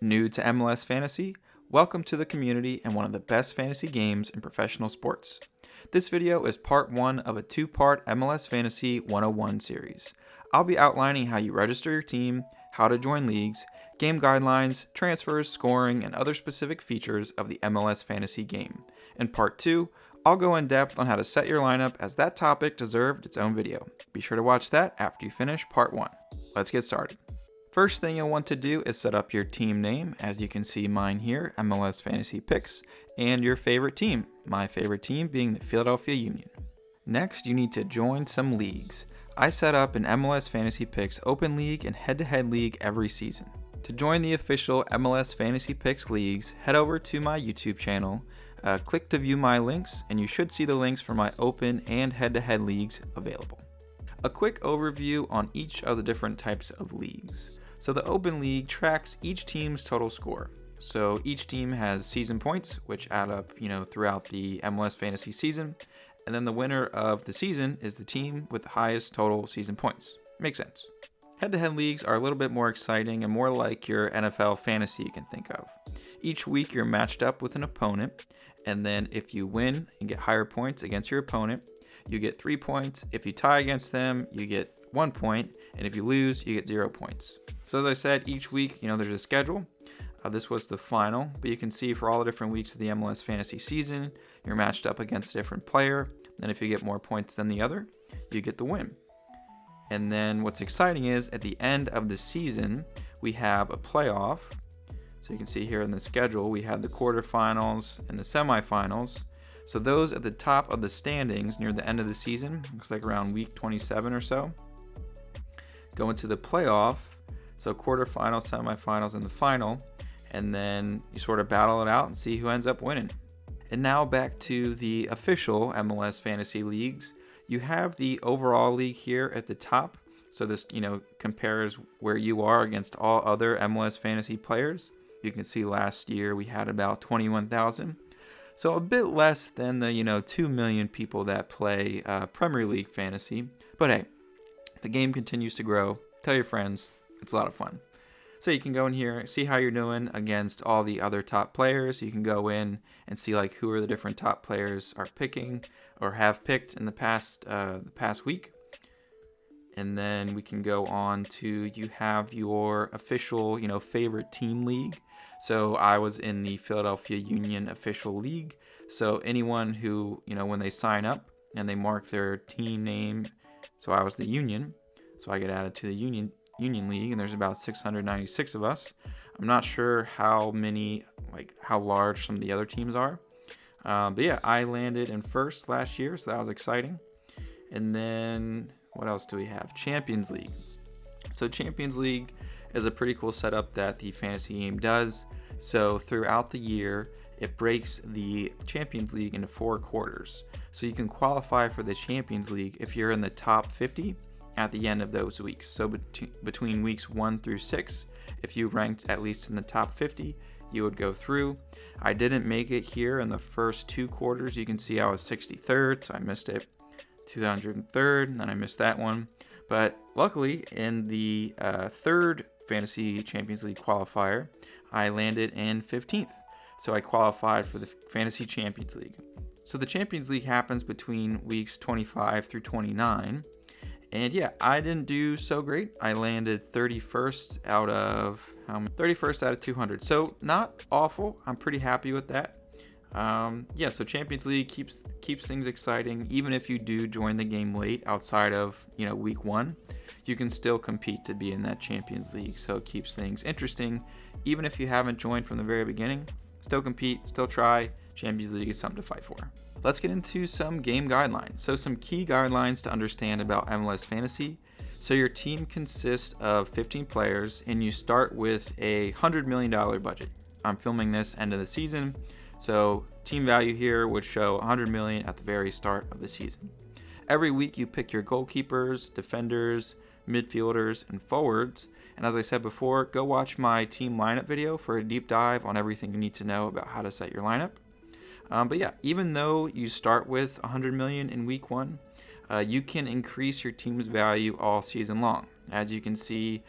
New to MLS Fantasy? Welcome to the community and one of the best fantasy games in professional sports. This video is part 1 of a 2-part MLS Fantasy 101 series. I'll be outlining how you register your team, how to join leagues, game guidelines, transfers, scoring, and other specific features of the MLS Fantasy game. In part 2, I'll go in depth on how to set your lineup, as that topic deserved its own video. Be sure to watch that after you finish part 1. Let's get started. First thing you'll want to do is set up your team name. As you can see mine here, MLS Fantasy Picks, and your favorite team, my favorite team being the Philadelphia Union. Next, you need to join some leagues. I set up an MLS Fantasy Picks Open League and Head-to-Head League every season. To join the official MLS Fantasy Picks leagues, head over to my YouTube channel, click to view my links, and you should see the links for my Open and Head-to-Head leagues available. A quick overview on each of the different types of leagues. So the Open League tracks each team's total score. So each team has season points, which add up, throughout the MLS fantasy season. And then the winner of the season is the team with the highest total season points. Makes sense. Head-to-head leagues are a little bit more exciting and more like your NFL fantasy you can think of. Each week you're matched up with an opponent, and then if you win and get higher points against your opponent, you get 3 points. If you tie against them, you get 1 point, and if you lose, you get 0 points. So as I said, each week, there's a schedule. This was the final, but you can see for all the different weeks of the MLS fantasy season, you're matched up against a different player. Then if you get more points than the other, you get the win. And then what's exciting is at the end of the season, we have a playoff. So you can see here in the schedule, we have the quarterfinals and the semifinals. So those at the top of the standings near the end of the season, looks like around week 27 or so, go into the playoff. So quarterfinals, semifinals, and the final, and then you sort of battle it out and see who ends up winning. And now back to the official MLS Fantasy Leagues. You have the overall league here at the top. So this, compares where you are against all other MLS Fantasy players. You can see last year we had about 21,000. So a bit less than the, 2 million people that play Premier League Fantasy. But hey, the game continues to grow. Tell your friends. It's a lot of fun. So you can go in here, see how you're doing against all the other top players. You can go in and see who are the different top players are picking or have picked in the past week. And then we can go on to, you have your official, favorite team league. So I was in the Philadelphia Union official league. So anyone who, when they sign up and they mark their team name, so I was the Union, so I get added to the Union League, and there's about 696 of us. I'm not sure how large some of the other teams are. But yeah, I landed in first last year, so that was exciting. And then what else do we have? Champions League. So Champions League is a pretty cool setup that the fantasy game does. So throughout the year, it breaks the Champions League into 4 quarters. So you can qualify for the Champions League if you're in the top 50 at the end of those weeks. So between weeks 1 through 6, if you ranked at least in the top 50, you would go through. I didn't make it here in the first 2 quarters. You can see I was 63rd, so I missed it. 203rd, and then I missed that one. But luckily, in the third Fantasy Champions League qualifier, I landed in 15th. So I qualified for the Fantasy Champions League. So the Champions League happens between weeks 25 through 29. And yeah, I didn't do so great. I landed 31st out of 200. So not awful. I'm pretty happy with that. So Champions League keeps things exciting. Even if you do join the game late outside of, week 1, you can still compete to be in that Champions League. So it keeps things interesting. Even if you haven't joined from the very beginning, still compete, still try. Champions League is something to fight for. Let's get into some game guidelines. So some key guidelines to understand about MLS Fantasy. So your team consists of 15 players, and you start with a $100 million budget. I'm filming this end of the season, so team value here would show $100 million at the very start of the season. Every week you pick your goalkeepers, defenders, midfielders, and forwards. And as I said before, go watch my team lineup video for a deep dive on everything you need to know about how to set your lineup. But yeah, even though you start with $100 million in week 1, you can increase your team's value all season long. As you can see,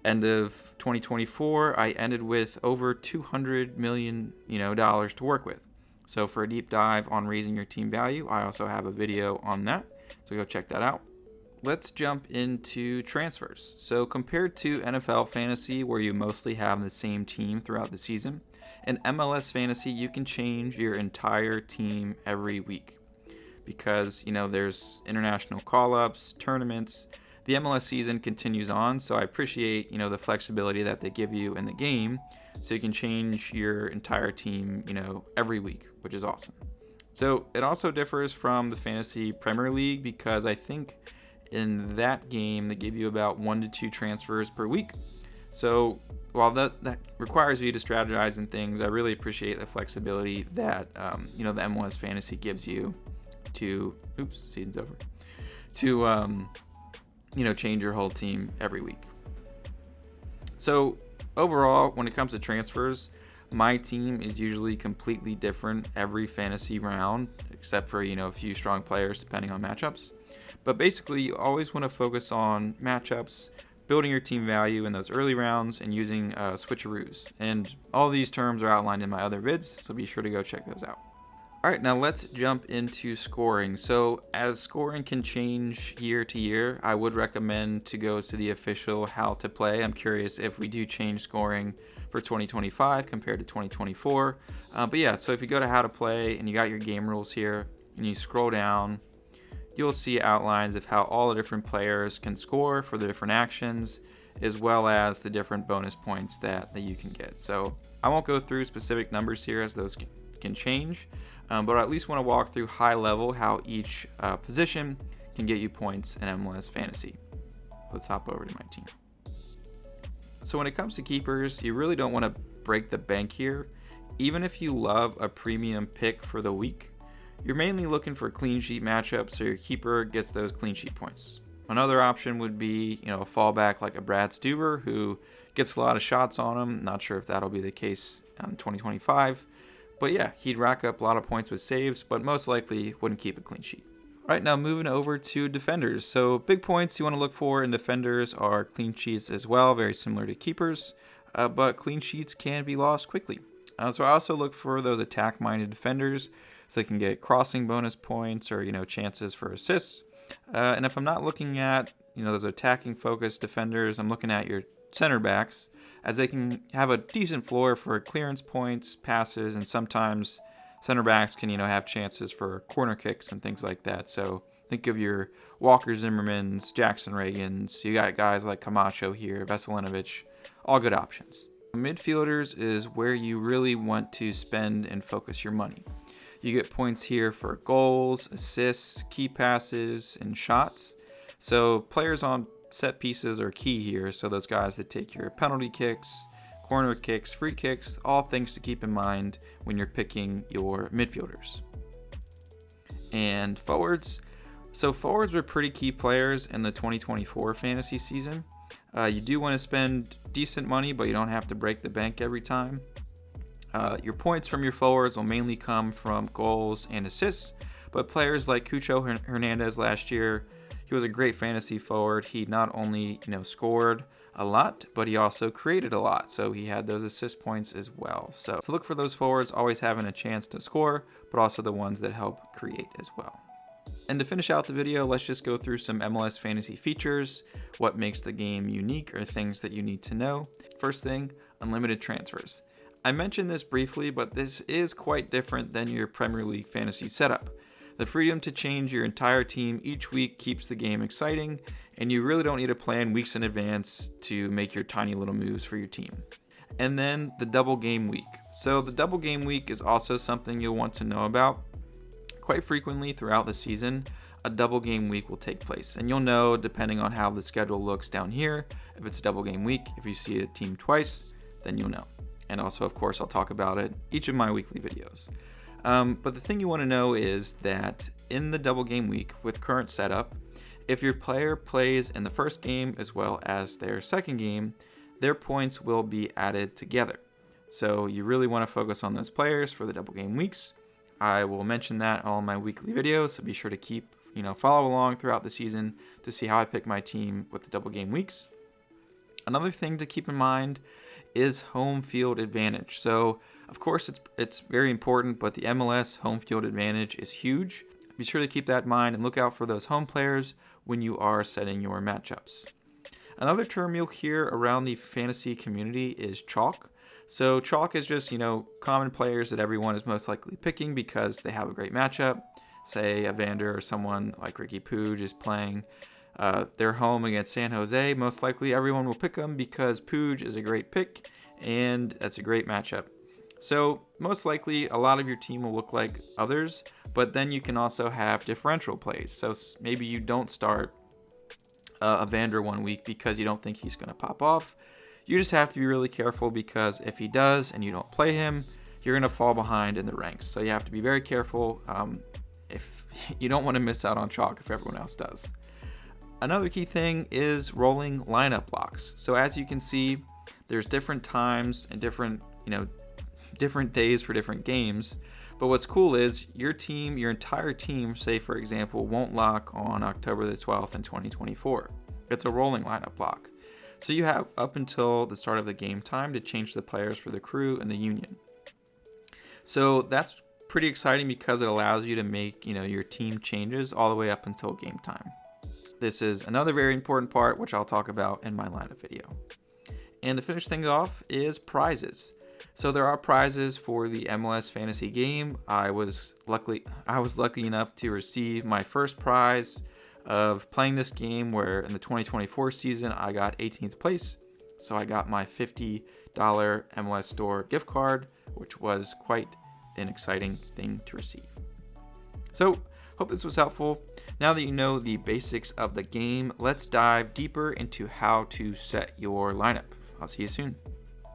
End of 2024, I ended with over $200 million, dollars to work with. So for a deep dive on raising your team value, I also have a video on that. So go check that out. Let's jump into transfers. So compared to NFL Fantasy, where you mostly have the same team throughout the season, in MLS Fantasy, you can change your entire team every week because, there's international call-ups, tournaments. The MLS season continues on, so I appreciate, the flexibility that they give you in the game so you can change your entire team, every week, which is awesome. So it also differs from the Fantasy Premier League because I think in that game they give you about 1 to 2 transfers per week. So while that requires you to strategize and things, I really appreciate the flexibility that the MLS Fantasy gives you to season's over to change your whole team every week. So overall, when it comes to transfers, my team is usually completely different every fantasy round, except for a few strong players depending on matchups. But basically, you always want to focus on matchups, building your team value in those early rounds, and using switcheroos. And all these terms are outlined in my other vids, so be sure to go check those out. All right, now let's jump into scoring. So as scoring can change year to year, I would recommend to go to the official How to Play. I'm curious if we do change scoring for 2025 compared to 2024. But yeah, so if you go to How to Play and you got your game rules here and you scroll down, you'll see outlines of how all the different players can score for the different actions, as well as the different bonus points that you can get. So I won't go through specific numbers here as those can change, but I at least want to walk through high level how each position can get you points in MLS Fantasy. Let's hop over to my team. So when it comes to keepers, you really don't want to break the bank here. Even if you love a premium pick for the week, you're mainly looking for clean sheet matchups so your keeper gets those clean sheet points. Another option would be, a fallback like a Brad Stuver who gets a lot of shots on him. Not sure if that'll be the case in 2025. But yeah, he'd rack up a lot of points with saves, but most likely wouldn't keep a clean sheet. All right, now moving over to defenders. So big points you want to look for in defenders are clean sheets as well, very similar to keepers, but clean sheets can be lost quickly. So I also look for those attack-minded defenders so they can get crossing bonus points or, chances for assists. And if I'm not looking at, those attacking-focused defenders, I'm looking at your center backs, as they can have a decent floor for clearance points, passes, and sometimes center backs can, have chances for corner kicks and things like that. So think of your Walker Zimmermans, Jackson Reagans. You got guys like Camacho here, Veselinovic, all good options. Midfielders is where you really want to spend and focus your money. You get points here for goals, assists, key passes, and shots. So players on set pieces are key here. So those guys that take your penalty kicks, corner kicks, free kicks, all things to keep in mind when you're picking your midfielders. And forwards. So forwards were pretty key players in the 2024 fantasy season. You do want to spend decent money, but you don't have to break the bank every time. Your points from your forwards will mainly come from goals and assists, but players like Cucho Hernandez last year, he was a great fantasy forward. He not only scored a lot, but he also created a lot, so he had those assist points as well. So look for those forwards always having a chance to score, but also the ones that help create as well. And to finish out the video, let's just go through some MLS Fantasy features, what makes the game unique, or things that you need to know. First thing, unlimited transfers. I mentioned this briefly, but this is quite different than your Premier League fantasy setup. The freedom to change your entire team each week keeps the game exciting, and you really don't need to plan weeks in advance to make your tiny little moves for your team. And then the double game week. So the double game week is also something you'll want to know about. Quite frequently throughout the season, a double game week will take place, and you'll know depending on how the schedule looks down here. If it's a double game week, if you see a team twice, then you'll know. And also, of course, I'll talk about it each of my weekly videos. But the thing you want to know is that in the double game week with current setup, if your player plays in the first game as well as their second game, their points will be added together. So you really want to focus on those players for the double game weeks. I will mention that in all my weekly videos, so be sure to keep, follow along throughout the season to see how I pick my team with the double game weeks. Another thing to keep in mind is home field advantage. So of course it's very important, but the MLS home field advantage is huge. Be sure to keep that in mind and look out for those home players when you are setting your matchups. Another term you'll hear around the fantasy community is chalk. So chalk is just, common players that everyone is most likely picking because they have a great matchup. Say Evander or someone like Ricky Puig is playing their home against San Jose. Most likely everyone will pick them because Puig is a great pick and that's a great matchup. So most likely a lot of your team will look like others, but then you can also have differential plays. So maybe you don't start Evander 1 week because you don't think he's going to pop off. You just have to be really careful because if he does and you don't play him, you're going to fall behind in the ranks. So you have to be very careful if you don't want to miss out on chalk if everyone else does. Another key thing is rolling lineup blocks. So as you can see, there's different times and different days for different games. But what's cool is your entire team, say for example, won't lock on October the 12th in 2024. It's a rolling lineup block. So you have up until the start of the game time to change the players for the crew and the union. So that's pretty exciting because it allows you to make, your team changes all the way up until game time. This is another very important part, which I'll talk about in my lineup video. And to finish things off is prizes. So there are prizes for the MLS Fantasy game. I was lucky enough to receive my first prize of playing this game, where in the 2024 season I got 18th place. So I got my $50 MLS Store gift card, which was quite an exciting thing to receive. So hope this was helpful. Now that you know the basics of the game, let's dive deeper into how to set your lineup. I'll see you soon.